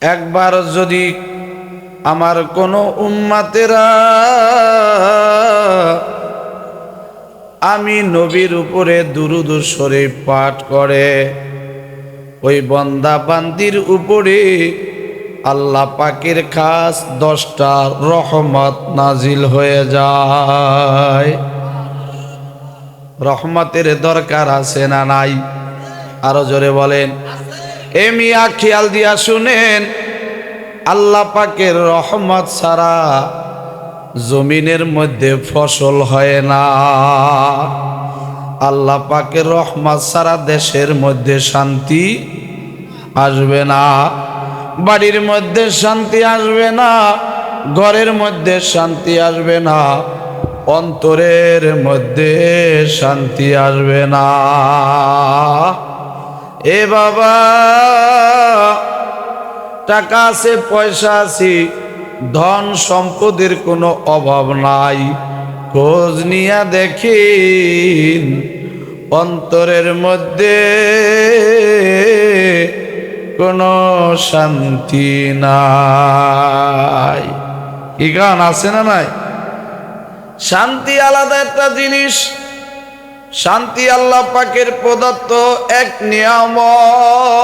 একবার যদি আমার কোনো উম্মতেরা আমি নবীর উপরে দুরূদ শরীফ পাঠ করে, ওই বান্দা বান্দির উপরে আল্লাহ পাকের খাস 10টা রহমত নাজিল হয়ে যায়। রহমতের দরকার আছে না নাই? আরো জোরে বলেন। এ মিয়া খেয়াল দিয়া শুনেন, আল্লাহ পাকের রহমত ছাড়া জমিনের মধ্যে ফসল হয় না। আল্লাহ পাকের রহমত ছাড়া দেশের মধ্যে শান্তি আসবে না, বাড়ির মধ্যে শান্তি আসবে না, ঘরের মধ্যে শান্তি আসবে না, অন্তরের মধ্যে শান্তি আসবে না। এ বাবা, টাকা আছে, পয়সা আছে, ধন সম্পদের কোনো অভাব নাই, খোঁজ নিয়া দেখিন অন্তরের মধ্যে কোনো শান্তি নাই। কি গান আছে না নাই? শান্তি আলাদা একটা জিনিস। শান্তি আল্লাহ পাকের প্রদত্ত এক নিয়ামত।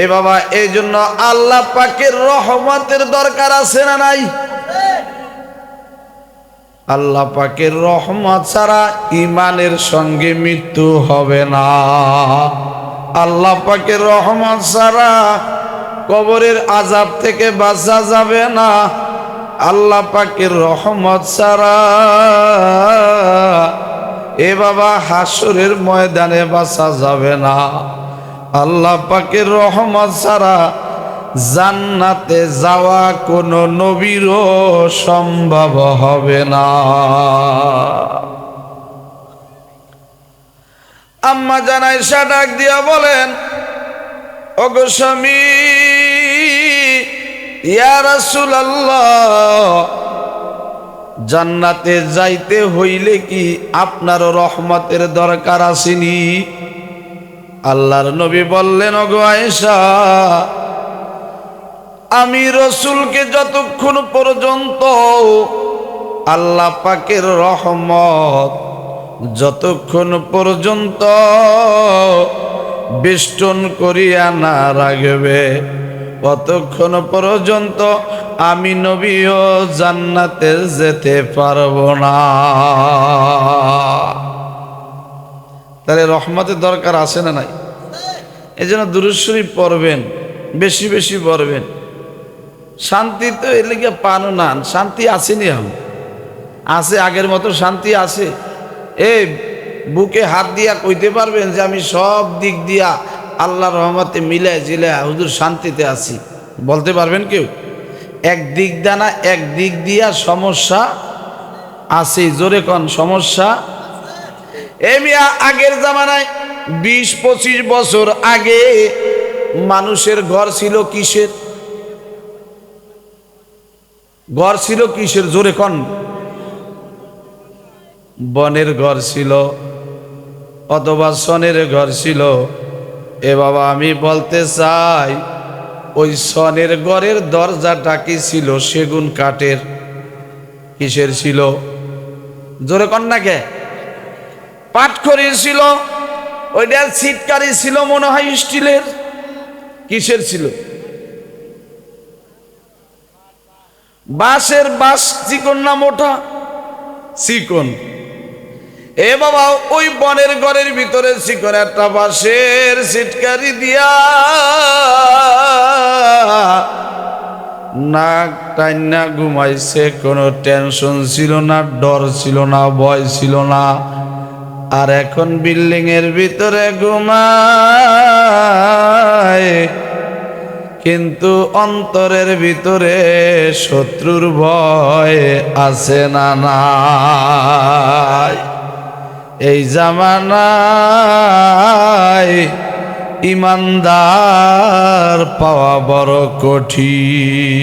এ বাবা, এই জন্য আল্লাহ পাকের রহমতের দরকার আছে না নাই? আল্লাহ পাকের রহমত ছাড়া ঈমানের সঙ্গে মৃত্যু হবে না। আল্লাহ পাকের রহমত ছাড়া কবরের আযাব থেকে বাঁচা যাবে না। আল্লাহ পাকের রহমত ছাড়া এ বাবা হাসরের ময়দানে বাঁচা যাবে না। আল্লাহ পাকের রহমত ছাড়া জান্নাতে যাওয়া কোনো নবীরও সম্ভব হবে না। আম্মা জান আয়েশা ডাক দিয়া বলেন, ওগো স্বামী, ইয়া রাসূলুল্লাহ, জান্নাতে যাইতে হইলে কি আপনারও রহমতের দরকার আসেনি? আল্লাহর নবী বললেন, ওগো আয়েশা, আমি রসুলকে যতক্ষণ পর্যন্ত আল্লাহ পাকের রহমত যতক্ষণ পর্যন্ত বেষ্টন করিয়া না রাখবে, ততক্ষণ পর্যন্ত আমি নবীও জান্নাতে যেতে পারবো না। তাহলে রহমতের দরকার আছে না নাই? এই জন্য দুরূদ শরীফ পড়বেন, বেশি বেশি পড়বেন। শান্তি তো এর লিগে পানো না, শান্তি আসেনি, আছে, আগের মতো শান্তি আছে? এই বুকে হাত দিয়া কইতে পারবেন যে আমি সব দিক দিয়া আল্লাহর রহমতে মিলে জিলে হুজুর শান্তিতে আছি? বলতে পারবেন কেউ? এক দিক দিয়া না, এক দিক দিয়া সমস্যা আছে। জোরে কোন সমস্যা? এ মিয়া, আগের জামানায় 20-25 বছর আগে মানুষের ঘর ছিল কিসের? ঘর ছিল কিসের? জোরে কোন? বনের ঘর ছিল অথবা সনের ঘর ছিল। এ বাবা, আমি বলতে চাই, ওই সনের ঘরের দরজাটা কি ছিল? সেগুন কাঠের। কিসের ছিল? জোরে কোন না কে? পাটখড়ি ছিল। ওইটা ছিটকারি ছিল মনে হয় স্টিলের। কিসের ছিল? বাঁশের। বাঁশ চিকন না মোটা? চিকন। এ বাবা, ওই বনের ঘরের ভিতরে চিকন একটা বাঁশের ছিটকারি দিয়া নাক টাইনা ঘুমাইছে। কোনো টেনশন ছিল না, ডর ছিল না, ভয় ছিল না। আর এখন বিল্ডিং এর ভিতরে ঘুমায়, কিন্তু অন্তরের ভিতরে শত্রুর ভয় আছে না নাই? এই জামানায় ইমানদার পাওয়া বড় কঠিন।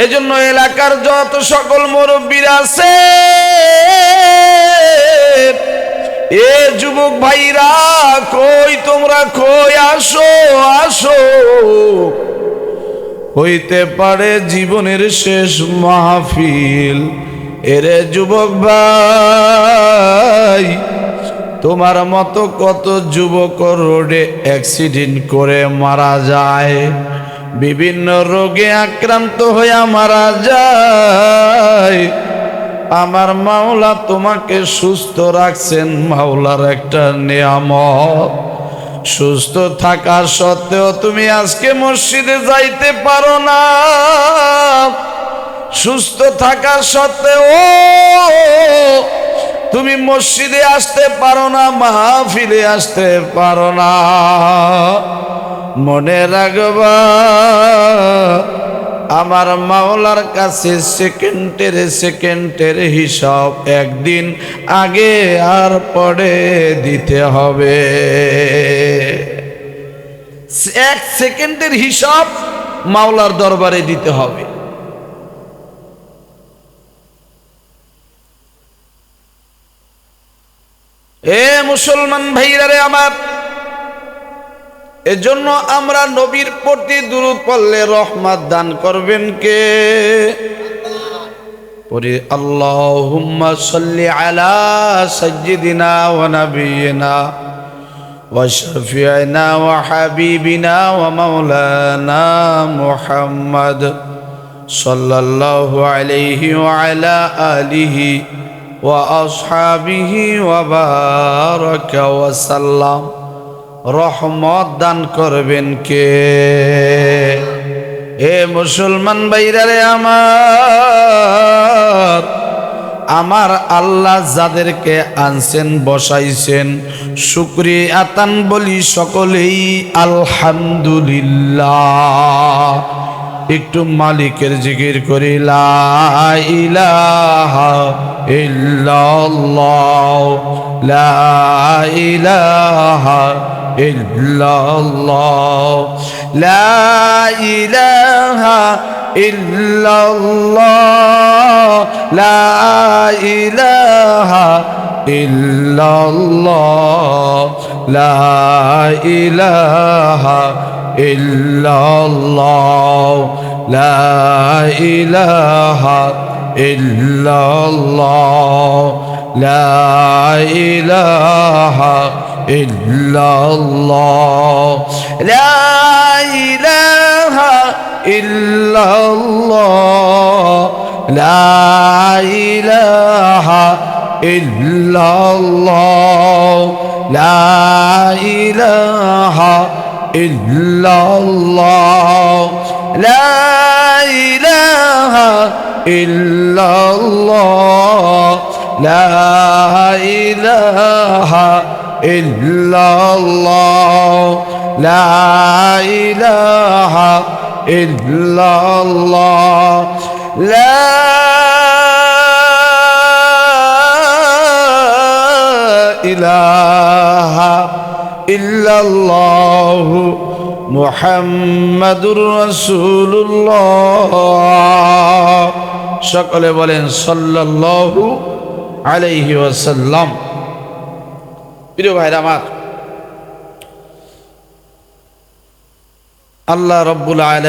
এজন্য এলাকার যত সকল মুরব্বীরা আছে, এ যুবক ভাইরা কই তোমরা কই আসো আসো, হইতে পারে জীবনের শেষ মাহফিল। এরে যুবক ভাই, তোমার মতো কত যুবক রোডে অ্যাক্সিডেন্ট করে মারা যায়, বিভিন্ন রোগে আক্রান্ত হয়ে মারা যায়। আমার মাওলা তোমাকে সুস্থ রাখছেন, মাওলার একটা নিয়ামত। সুস্থ থাকা সত্ত্বেও তুমি আজকে মসজিদে যাইতে পারো না, সুস্থ থাকা সত্ত্বেও তুমি মসজিদে আসতে পারো না, মাহফিলে আসতে পারো না। মনে রাখবা, আমার মাওলার কাছে সেকেন্ডের হিসাব একদিন আগে আর পরে দিতে হবে। 1 সেকেন্ডের হিসাব মাওলার দরবারে দিতে হবে। এ মুসলমান ভাইরা রে আমার, এজন্য আমরা নবীর প্রতি দুরূদ পড়লে রহমত দান করবেন কে? পড়ি আল্লাহুম্মা সাল্লি আলা সাইয়্যিদিনা ওয়া নাবিয়িনা ওয়া শাফিঈনা ওয়া হাবিবিনা ওয়া মাওলানা মুহাম্মদ সাল্লাল্লাহু আলাইহি ওয়া আলা আলিহি ওয়া আসহাবিহি ওয়া বারাকা ওয়া সাল্লাম। রহমত দান করবেন কে? এ মুসলমান ভাইরা রে আমার আল্লাহ যাদেরকে আনছেন বসাইছেন, শুকরিয়া আতান বলি সকলেই আলহামদুলিল্লাহ। একটু মালিকের জিকির করি, লা ইলাহা ইল্লাল্লাহ, লা ইলাহা ইল্লাল্লাহ, লা ইলাহা ইল্লাল্লাহ, লা ইলাহা ইল্লাল্লাহ, লা ইলাহা ইল্লাল্লাহ, লা ইলাহা ইল্লাল্লাহ, লা ইলাহা ইল্লাল্লাহ, লা ইলাহা ইল্লাল্লাহ, লা ইলাহা ইল্লাল্লাহ, লা ইলাহা ইল্লাল্লাহ, লা ইলাহা ইল্লাল্লাহ, লা ইলাহা ইল্লাল্লাহ, লা ইলাহা ইল্লাল্লাহ, লা ইলাহা ইল্লাল্লাহ মুহাম্মাদুর রাসূলুল্লাহ। সকলে বলেন সাল্লাল্লাহু আলাইহি ওয়াসাল্লাম। প্রিয় ভাইরা আমার, আল্লাহ রাব্বুল আলামিন